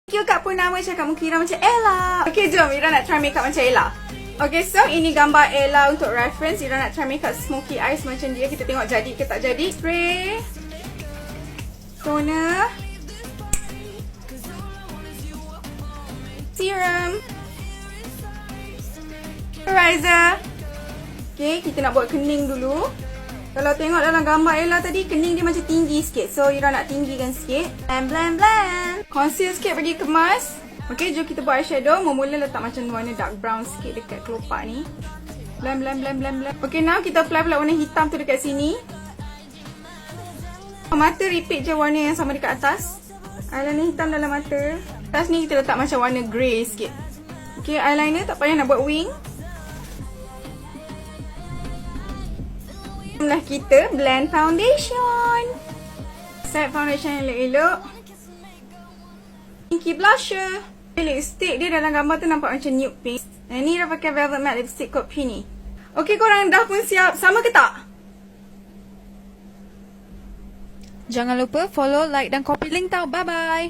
Thank you Kak Purnama cakap muka Ira macam Ella. Okay, jom Ira nak try makeup macam Ella. Okay, so ini gambar Ella untuk reference. Ira nak try makeup smoky eyes macam dia. Kita tengok jadi ke tak jadi. Spray, toner, serum, moisturizer. Okay, kita nak buat kening dulu. Kalau tengok dalam gambar Ella tadi, kening dia macam tinggi sikit. So, Ira nak tinggikan sikit. Blend, blend, blend. Conceal sikit bagi kemas. Okay, jom kita buat eyeshadow. Mula letak macam warna dark brown sikit dekat kelopak ni. Blend, blend, blend, blend, blend. Okay, now kita apply pula warna hitam tu dekat sini. Mata repeat je warna yang sama dekat atas. Eyeliner hitam dalam mata. Atas ni kita letak macam warna grey sikit. Okay, eyeliner tak payah nak buat wing. Lah kita blend foundation. Set foundation yang elok-elok. Pinky blusher. Lipstick dia dalam gambar tu nampak macam nude pink. Dan ni dah pakai velvet matte lipstick kot Penny. Okey, korang dah pun siap? Sama ke tak? Jangan lupa follow, like dan copy link tau. Bye bye.